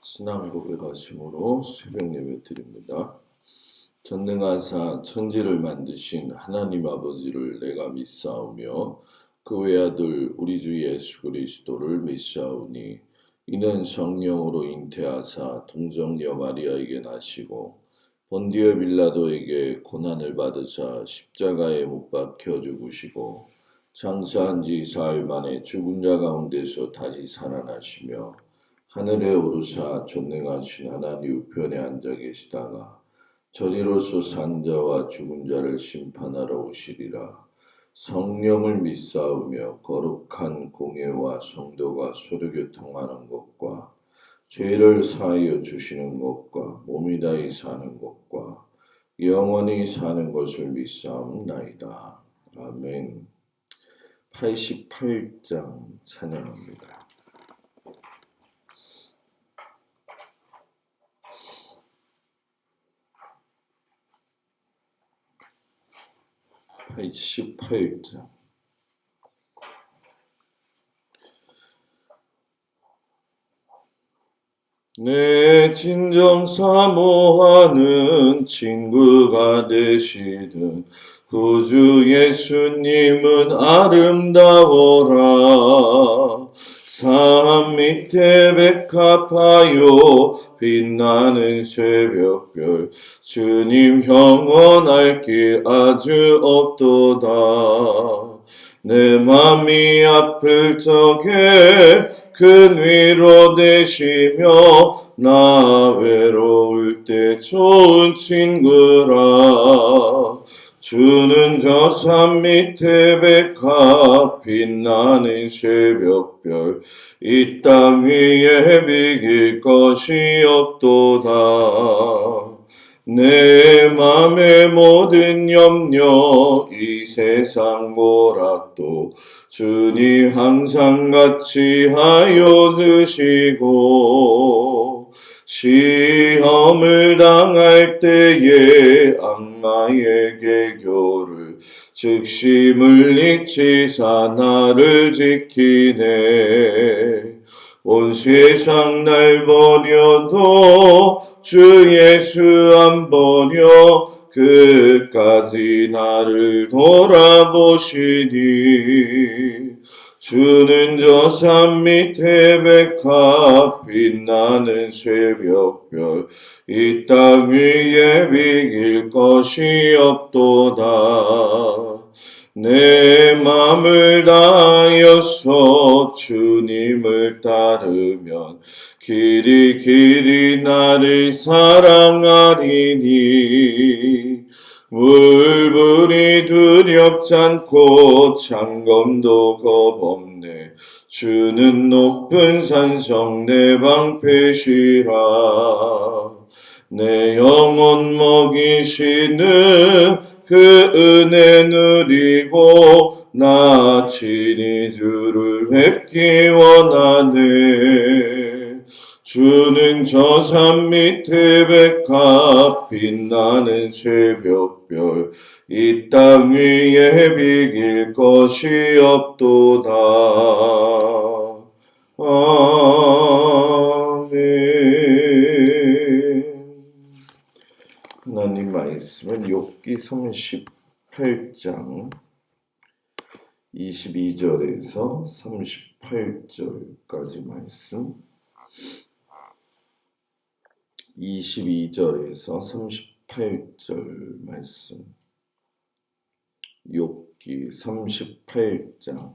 신앙 고백하심으로 새벽 예배 드립니다. 전능하사 천지를 만드신 하나님 아버지를 내가 믿사오며 그 외아들 우리 주 예수 그리스도를 믿사오니 이는 성령으로 잉태하사 동정녀 마리아에게 나시고 본디오 빌라도에게 고난을 받으사 십자가에 못 박혀 죽으시고 장사한 지 사흘 만에 죽은 자 가운데서 다시 살아나시며 하늘에 오르사 전능하신 하나님 우편에 앉아 계시다가 저리로서 산 자와 죽은 자를 심판하러 오시리라. 성령을 믿사오며 거룩한 공예와 성도가 서로 교통하는 것과 죄를 사하여 주시는 것과 몸이 다히 사는 것과 영원히 사는 것을 믿사옵나이다. 아멘. 88장 찬양합니다. 88장. 내 진정 사모하는 친구가 되시는 구주 예수님은 아름다워라. 산 밑에 백합하여 빛나는 새벽별 주님 영원할 길 아주 없도다. 내 맘이 아플 적에 큰 위로 되시며 나 외로울 때 좋은 친구라. 주는 저 산 밑에 백합 빛나는 새벽별 이 땅 위에 비길 것이 없도다. 내 맘의 모든 염려 이 세상 모락도 주님 항상 같이 하여 주시고 시험을 당할 때에 악마의 계교를 즉시 물리치사 나를 지키네. 온 세상 날 버려도 주 예수 안 버려 끝까지 나를 돌아보시니. 주는 저 산 밑에 백합 빛나는 새벽별 이 땅 위에 비길 것이 없도다. 내 맘을 다하여서 주님을 따르면 길이 나를 사랑하리니. 물불이 두렵지 않고 창검도 겁없네. 주는 높은 산성 내 방패시라. 내 영혼 먹이시는 그 은혜 누리고 나 친히 주를 뵙기 원하네. 주는 저 산 밑에 백합 빛나는 새벽별 이 땅 위에 비길 것이 없도다. 아멘. 하나님 말씀은 욥기 38장 22절에서 38절까지 말씀, 22절에서 38절 말씀, 욥기 38장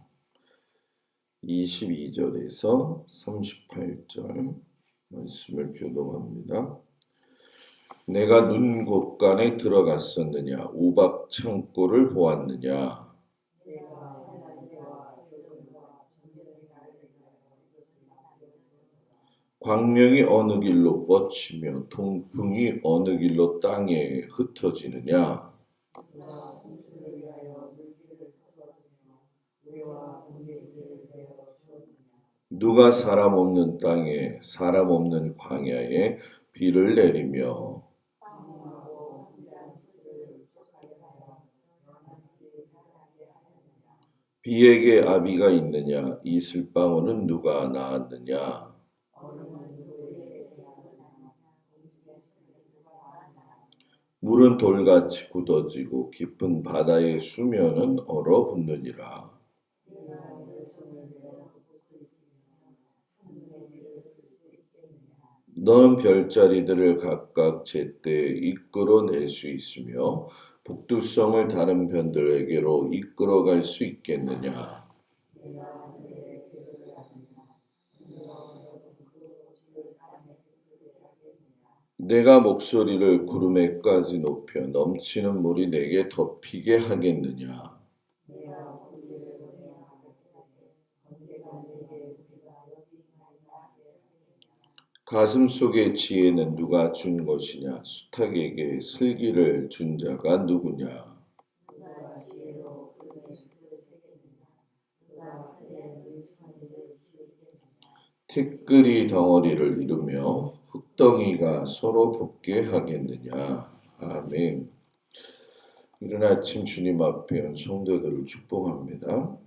22절에서 38절 말씀을 교독합니다. 내가 눈 곳간에 들어갔었느냐 우박 창고를 보았느냐. 광명이 어느 길로 뻗치며 동풍이 어느 길로 땅에 흩어지느냐. 누가 사람 없는 땅에 사람 없는 광야에 비를 내리며 비에게 아비가 있느냐 이슬방울은 누가 낳았느냐. 물은 돌같이 굳어지고 깊은 바다의 수면은 얼어붙느니라. 너는 별자리들을 각각 제때에 이끌어낼 수 있으며 북두성을 다른 변들에게로 이끌어갈 수 있겠느냐. 내가 목소리를 구름에까지 높여 넘치는 물이 내게 덮이게 하겠느냐. 가슴 속의 지혜는 누가 준 것이냐? 수탉에게 슬기를 준 자가 누구냐? 티끌이 덩어리를 이루며 흙덩이가 서로 붙게 하겠느냐? 아멘. 이른 아침 주님 앞에 온 성도들을 축복합니다.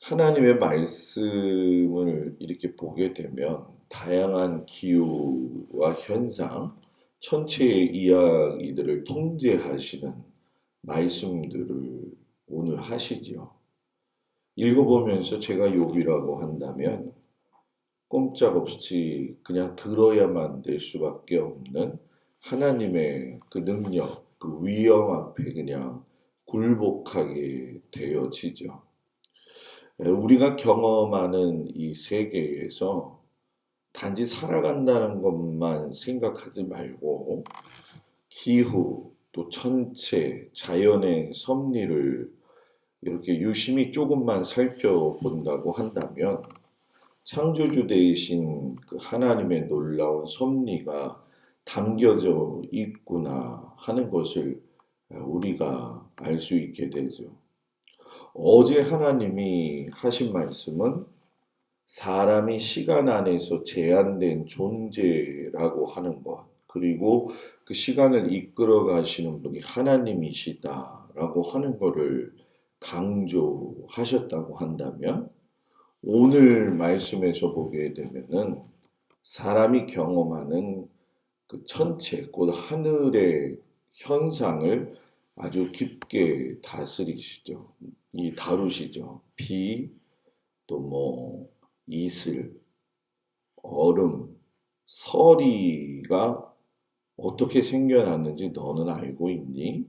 하나님의 말씀을 이렇게 보게 되면 다양한 기후와 현상, 천체의 이야기들을 통제하시는 말씀들을 오늘 하시지요. 읽어보면서 제가 욥이라고 한다면 꼼짝없이 그냥 들어야만 될 수밖에 없는 하나님의 그 능력, 그 위엄 앞에 그냥 굴복하게 되어지죠. 우리가 경험하는 이 세계에서 단지 살아간다는 것만 생각하지 말고 기후, 또 천체, 자연의 섭리를 이렇게 유심히 조금만 살펴본다고 한다면 창조주 되신 그 하나님의 놀라운 섭리가 담겨져 있구나 하는 것을 우리가 알 수 있게 되죠. 어제 하나님이 하신 말씀은 사람이 시간 안에서 제한된 존재라고 하는 것, 그리고 그 시간을 이끌어 가시는 분이 하나님이시다라고 하는 것을 강조하셨다고 한다면 오늘 말씀에서 보게 되면은 사람이 경험하는 그 천체, 곧 하늘의 현상을 아주 깊게 다스리시죠. 다루시죠. 비, 또 뭐 이슬, 얼음, 서리가 어떻게 생겨났는지 너는 알고 있니?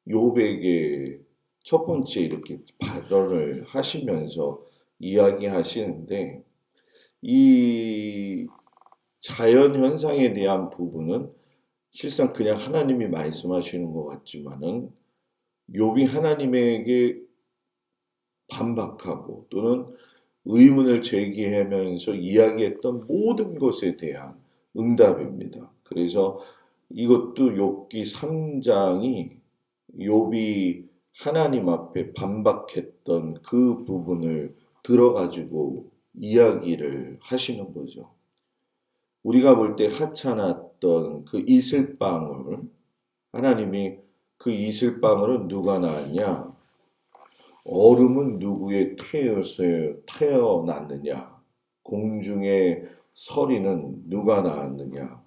욥에게 첫 번째 이렇게 발언을 하시면서 이야기하시는데 이 자연 현상에 대한 부분은 실상 그냥 하나님이 말씀하시는 것 같지만은 욥이 하나님에게 반박하고 또는 의문을 제기하면서 이야기했던 모든 것에 대한 응답입니다. 그래서 이것도 욥기 3장이 욥이 하나님 앞에 반박했던 그 부분을 들어가지고 이야기를 하시는 거죠. 우리가 볼 때 하찮았던 그 이슬방울, 하나님이 그 이슬방울은 누가 낳았냐? 얼음은 누구의 태에서 태어났느냐? 공중의 서리는 누가 낳았느냐?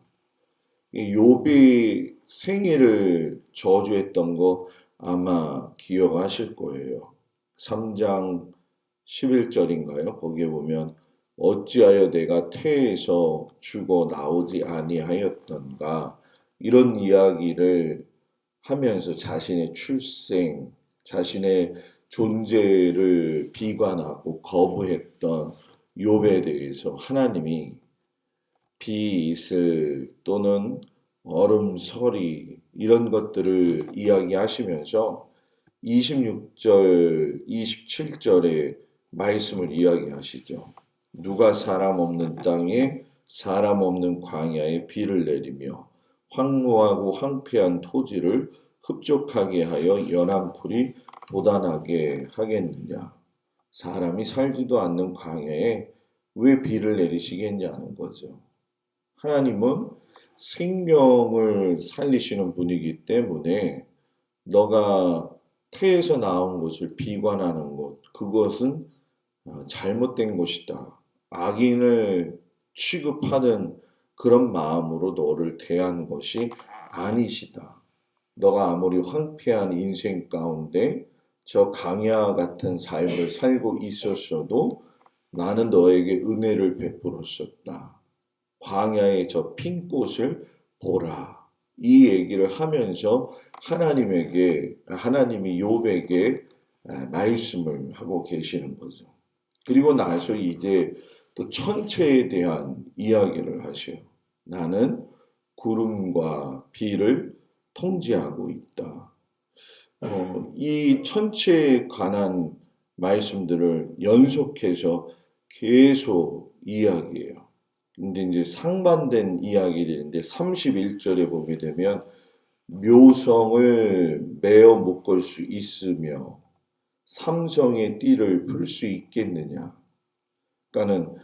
욥이 생일을 저주했던 거 아마 기억하실 거예요. 3장 11절인가요? 거기에 보면 어찌하여 내가 태에서 죽어 나오지 아니하였던가 이런 이야기를 하면서 자신의 출생, 자신의 존재를 비관하고 거부했던 욥에 대해서 하나님이 비, 이슬 또는 얼음, 서리 이런 것들을 이야기하시면서 26절, 27절의 말씀을 이야기하시죠. 누가 사람 없는 땅에 사람 없는 광야에 비를 내리며 황무하고 황폐한 토지를 흡족하게 하여 연한 풀이 돋아나게 하겠느냐. 사람이 살지도 않는 광야에 왜 비를 내리시겠냐는 거죠. 하나님은 생명을 살리시는 분이기 때문에 너가 태에서 나온 것을 비관하는 것, 그것은 잘못된 것이다. 악인을 취급하는 그런 마음으로 너를 대한 것이 아니시다. 너가 아무리 황폐한 인생 가운데 저 강야 같은 삶을 살고 있었어도 나는 너에게 은혜를 베풀었었다. 광야의 저 핀 꽃을 보라. 이 얘기를 하면서 하나님이 욥에게 말씀을 하고 계시는 거죠. 그리고 나서 이제 또 천체에 대한 이야기를 하셔요. 나는 구름과 비를 통제하고 있다. 이 천체에 관한 말씀들을 연속해서 계속 이야기해요. 근데 이제 상반된 이야기들인데 31절에 보게 되면 묘성을 메어 묶을 수 있으며 삼성의 띠를 풀 수 있겠느냐. 그러니까는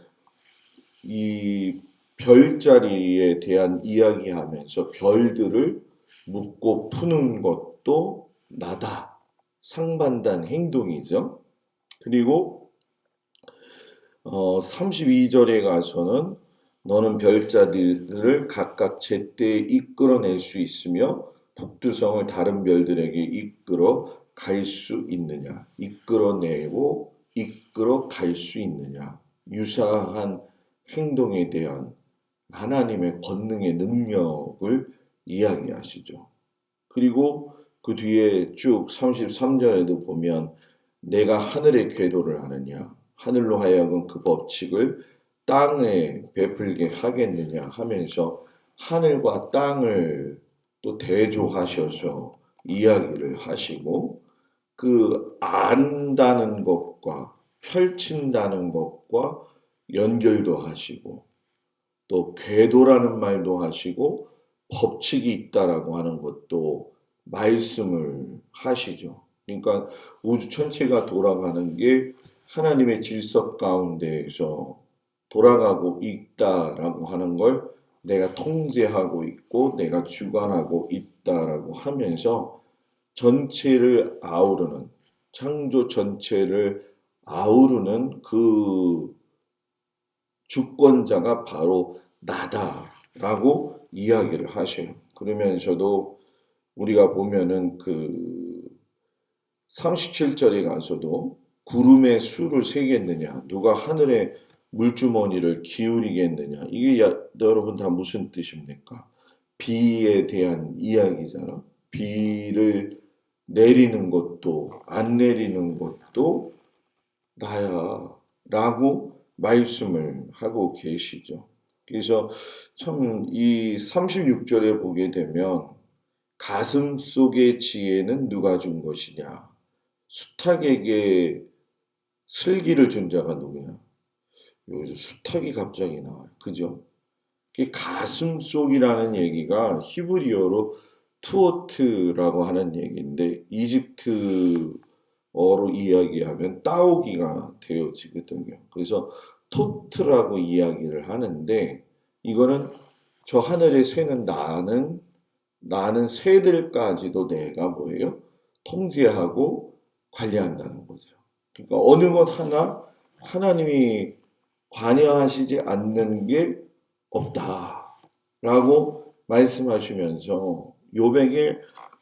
이 별자리에 대한 이야기하면서 별들을 묶고 푸는 것도 나다. 상반된 행동이죠. 그리고 32절에 가서는 너는 별자들을 각각 제때에 이끌어낼 수 있으며 북두성을 다른 별들에게 이끌어 갈 수 있느냐. 이끌어내고 이끌어 갈 수 있느냐. 유사한 행동에 대한 하나님의 권능의 능력을 이야기하시죠. 그리고 그 뒤에 쭉 33절에도 보면 내가 하늘의 궤도를 아느냐. 하늘로 하여금 그 법칙을 땅에 베풀게 하겠느냐 하면서 하늘과 땅을 또 대조하셔서 이야기를 하시고 그 안다는 것과 펼친다는 것과 연결도 하시고 또 궤도라는 말도 하시고 법칙이 있다라고 하는 것도 말씀을 하시죠. 그러니까 우주 전체가 돌아가는 게 하나님의 질서 가운데에서 돌아가고 있다라고 하는 걸 내가 통제하고 있고 내가 주관하고 있다라고 하면서 전체를 아우르는 창조 전체를 아우르는 그 주권자가 바로 나다라고 이야기를 하셔요. 그러면서도 우리가 보면은 그 37절에 가서도 구름의 수를 세겠느냐 누가 하늘의 물주머니를 기울이겠느냐 이게 여러분 다 무슨 뜻입니까? 비에 대한 이야기잖아. 비를 내리는 것도 안 내리는 것도 나야 라고 말씀을 하고 계시죠. 그래서 참 이 36절에 보게 되면 가슴 속의 지혜는 누가 준 것이냐. 수탉에게 슬기를 준 자가 누구냐. 여기서 수탉이 갑자기 나와요. 그죠? 가슴 속이라는 얘기가 히브리어로 투오트라고 하는 얘기인데 이집트어로 이야기하면 따오기가 되어지거든요. 그래서 토트라고 이야기를 하는데 이거는 저 하늘에 새는 나는 새들까지도 내가 뭐예요? 통제하고 관리한다는 거죠. 그러니까 어느 것 하나 하나님이 관여하시지 않는 게 없다라고 말씀하시면서 욥에게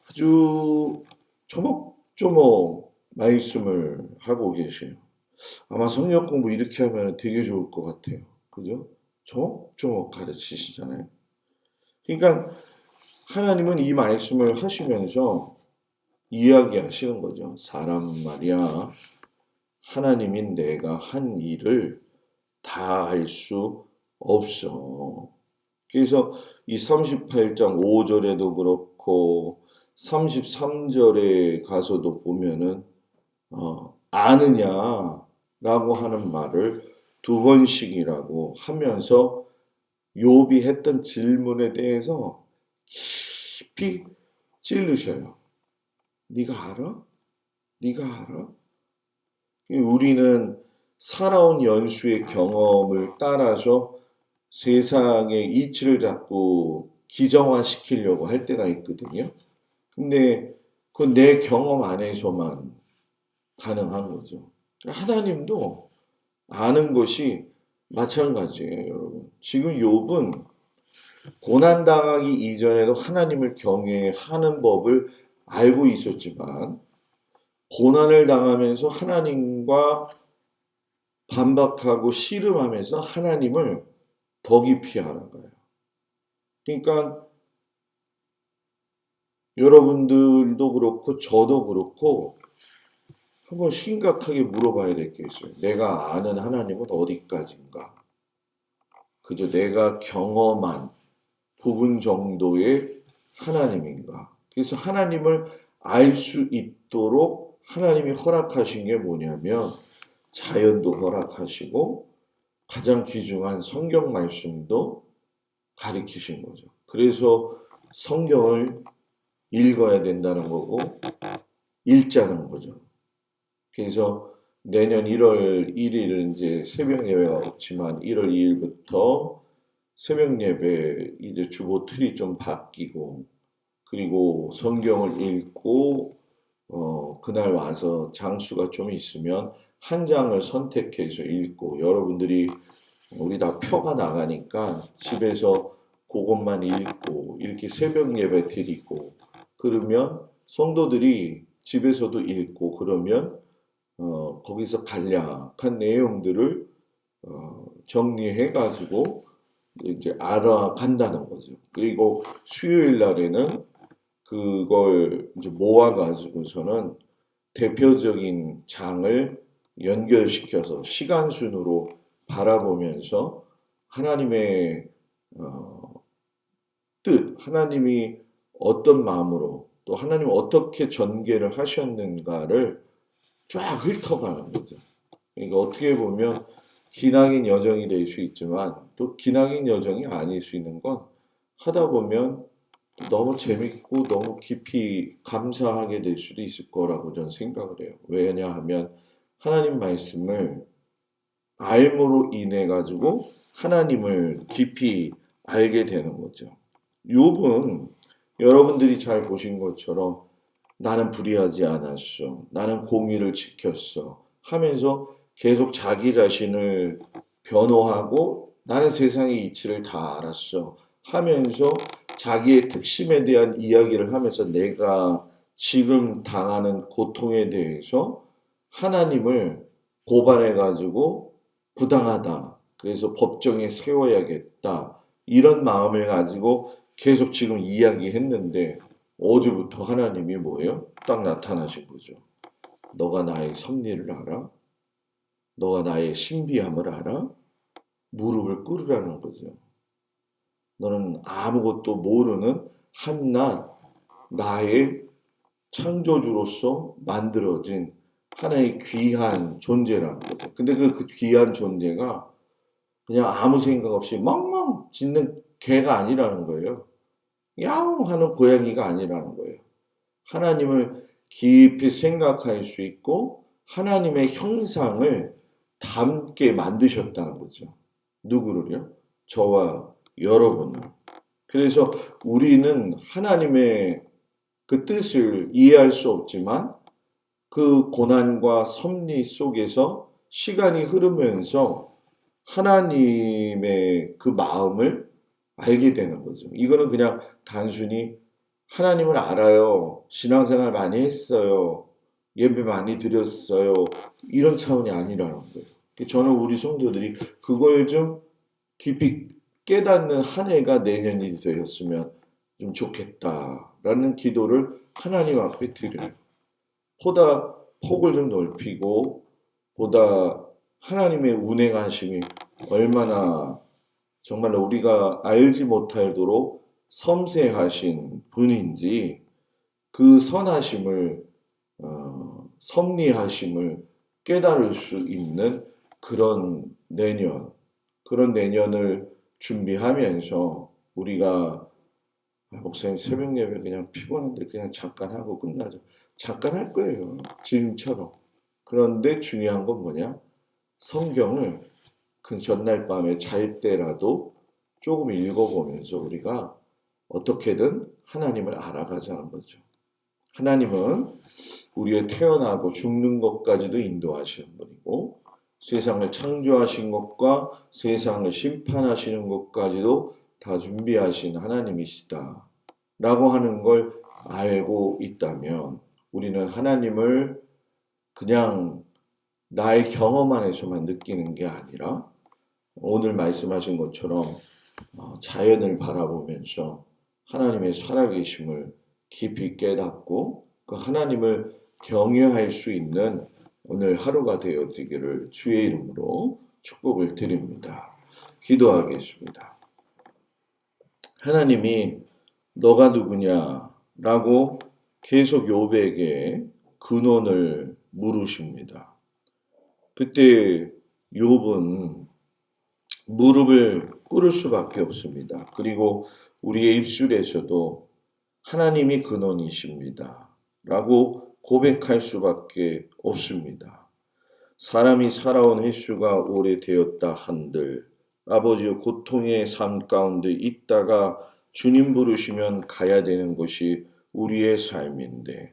아주 조목조목 말씀을 하고 계세요. 아마 성경 공부 이렇게 하면 되게 좋을 것 같아요. 그죠? 조목조목 가르치시잖아요. 그러니까 하나님은 이 말씀을 하시면서 이야기하시는 거죠. 사람 말이야. 하나님인 내가 한 일을 다 알 수 없어. 그래서 이 38장 5절에도 그렇고 33절에 가서도 보면은 아느냐라고 하는 말을 두 번씩이라고 하면서 욥이 했던 질문에 대해서 깊이 찔르셔요. 네가 알아? 네가 알아? 우리는 살아온 연수의 경험을 따라서 세상의 이치를 자꾸 기정화시키려고 할 때가 있거든요. 근데 그건 내 경험 안에서만 가능한 거죠. 하나님도 아는 것이 마찬가지예요, 여러분. 지금 욥은 고난당하기 이전에도 하나님을 경외하는 법을 알고 있었지만 고난을 당하면서 하나님과 반박하고 씨름하면서 하나님을 더 깊이 알아가요. 그러니까 여러분들도 그렇고 저도 그렇고 한번 심각하게 물어봐야 될 게 있어요. 내가 아는 하나님은 어디까지인가? 그저 내가 경험한 부분 정도의 하나님인가? 그래서 하나님을 알 수 있도록 하나님이 허락하신 게 뭐냐면 자연도 허락하시고 가장 귀중한 성경 말씀도 가리키신 거죠. 그래서 성경을 읽어야 된다는 거고 읽자는 거죠. 그래서 내년 1월 1일은 이제 새벽 예배가 없지만 1월 2일부터 새벽 예배 이제 주보 틀이 좀 바뀌고 그리고 성경을 읽고 그날 와서 장수가 좀 있으면 한 장을 선택해서 읽고 여러분들이 우리 다 표가 나가니까 집에서 그것만 읽고 이렇게 새벽 예배 드리고 그러면 성도들이 집에서도 읽고 그러면 거기서 간략한 내용들을 정리해 가지고 이제 알아간다는 거죠. 그리고 수요일 날에는 그걸 이제 모아 가지고서는 대표적인 장을 연결시켜서 시간 순으로 바라보면서 하나님의 뜻, 하나님이 어떤 마음으로 또 하나님 어떻게 전개를 하셨는가를 쫙 훑어가는 거죠. 그러니까 어떻게 보면 기나긴 여정이 될 수 있지만 또 기나긴 여정이 아닐 수 있는 건 하다 보면 너무 재밌고 너무 깊이 감사하게 될 수도 있을 거라고 저는 생각을 해요. 왜냐하면 하나님 말씀을 알므로 인해 가지고 하나님을 깊이 알게 되는 거죠. 욥은 여러분들이 잘 보신 것처럼 나는 불의하지 않았어. 나는 공의를 지켰어. 하면서 계속 자기 자신을 변호하고 나는 세상의 이치를 다 알았어. 하면서 자기의 특심에 대한 이야기를 하면서 내가 지금 당하는 고통에 대해서 하나님을 고발해가지고 부당하다. 그래서 법정에 세워야겠다. 이런 마음을 가지고 계속 지금 이야기했는데 어제부터 하나님이 뭐예요? 딱 나타나신 거죠. 너가 나의 섭리를 알아? 너가 나의 신비함을 알아? 무릎을 꿇으라는 거죠. 너는 아무것도 모르는 한낱 나의 창조주로서 만들어진 하나의 귀한 존재라는 거죠. 근데 그 귀한 존재가 그냥 아무 생각 없이 멍멍 짖는 개가 아니라는 거예요. 야옹 하는 고양이가 아니라는 거예요. 하나님을 깊이 생각할 수 있고 하나님의 형상을 담게 만드셨다는 거죠. 누구를요? 저와 여러분을. 그래서 우리는 하나님의 그 뜻을 이해할 수 없지만 그 고난과 섭리 속에서 시간이 흐르면서 하나님의 그 마음을 알게 되는 거죠. 이거는 그냥 단순히 하나님을 알아요. 신앙생활 많이 했어요. 예배 많이 드렸어요. 이런 차원이 아니라는 거예요. 저는 우리 성도들이 그걸 좀 깊이 깨닫는 한 해가 내년이 되었으면 좀 좋겠다라는 기도를 하나님 앞에 드려요. 보다 폭을 좀 넓히고 보다 하나님의 운행하심이 얼마나 정말로 우리가 알지 못할도록 섬세하신 분인지 그 선하심을 섭리하심을 깨달을 수 있는 그런 내년을 준비하면서 우리가 목사님 새벽 예배 그냥 피곤한데 그냥 잠깐 하고 끝나죠. 잠깐 할 거예요. 지금처럼. 그런데 중요한 건 뭐냐? 성경을 그 전날 밤에 잘 때라도 조금 읽어보면서 우리가 어떻게든 하나님을 알아가자는 거죠. 하나님은 우리의 태어나고 죽는 것까지도 인도하시는 분이고 세상을 창조하신 것과 세상을 심판하시는 것까지도 다 준비하신 하나님이시다 라고 하는 걸 알고 있다면 우리는 하나님을 그냥 나의 경험 안에서만 느끼는 게 아니라 오늘 말씀하신 것처럼 자연을 바라보면서 하나님의 살아계심을 깊이 깨닫고 그 하나님을 경외할 수 있는 오늘 하루가 되어지기를 주의 이름으로 축복을 드립니다. 기도하겠습니다. 하나님이 너가 누구냐라고 계속 욥에게 근원을 물으십니다. 그때 욥은 무릎을 꿇을 수밖에 없습니다. 그리고 우리의 입술에서도 하나님이 근원이십니다. 라고 고백할 수밖에 없습니다. 사람이 살아온 횟수가 오래되었다 한들 아버지의 고통의 삶 가운데 있다가 주님 부르시면 가야 되는 것이 우리의 삶인데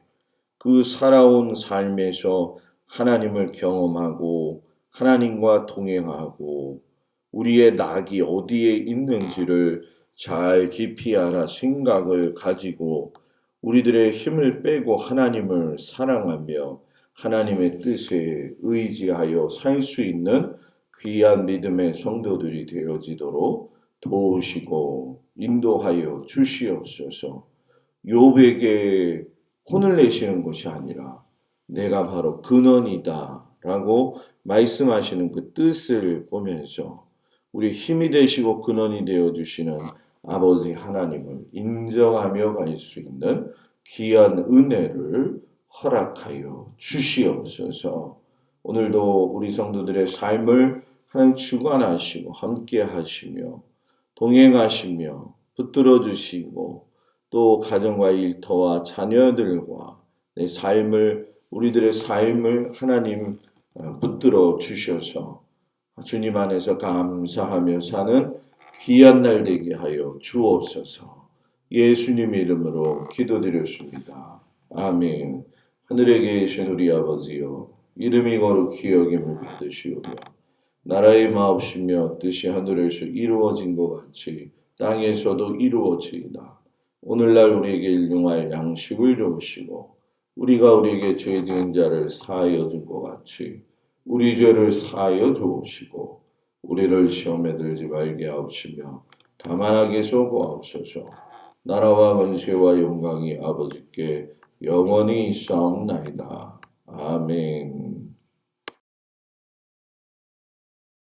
그 살아온 삶에서 하나님을 경험하고 하나님과 동행하고 우리의 낙이 어디에 있는지를 잘 깊이 알아 생각을 가지고 우리들의 힘을 빼고 하나님을 사랑하며 하나님의 뜻에 의지하여 살 수 있는 귀한 믿음의 성도들이 되어지도록 도우시고 인도하여 주시옵소서. 욥에게 혼을 내시는 것이 아니라 내가 바로 근원이다 라고 말씀하시는 그 뜻을 보면서 우리 힘이 되시고 근원이 되어주시는 아버지 하나님을 인정하며 갈 수 있는 귀한 은혜를 허락하여 주시옵소서. 오늘도 우리 성도들의 삶을 하나님 주관하시고 함께 하시며 동행하시며 붙들어 주시고 또 가정과 일터와 자녀들과 내 삶을 우리들의 삶을 하나님 붙들어 주셔서 주님 안에서 감사하며 사는 귀한 날 되게 하여 주옵소서. 예수님 이름으로 기도드렸습니다. 아멘. 하늘에 계신 우리 아버지여 이름이 거룩히 여김을 받으시오며 나라의 마옵시며 뜻이 하늘에서 이루어진 것 같이 땅에서도 이루어지이다. 오늘날 우리에게 일용할 양식을 주시고 우리가 우리에게 죄 지은 자를 사하여 준 것 같이 우리 죄를 사하여 주옵시고 우리를 시험에 들지 말게 하옵시며 다만 악에서 구하옵소서. 나라와 권세와 영광이 아버지께 영원히 있사옵나이다. 아멘.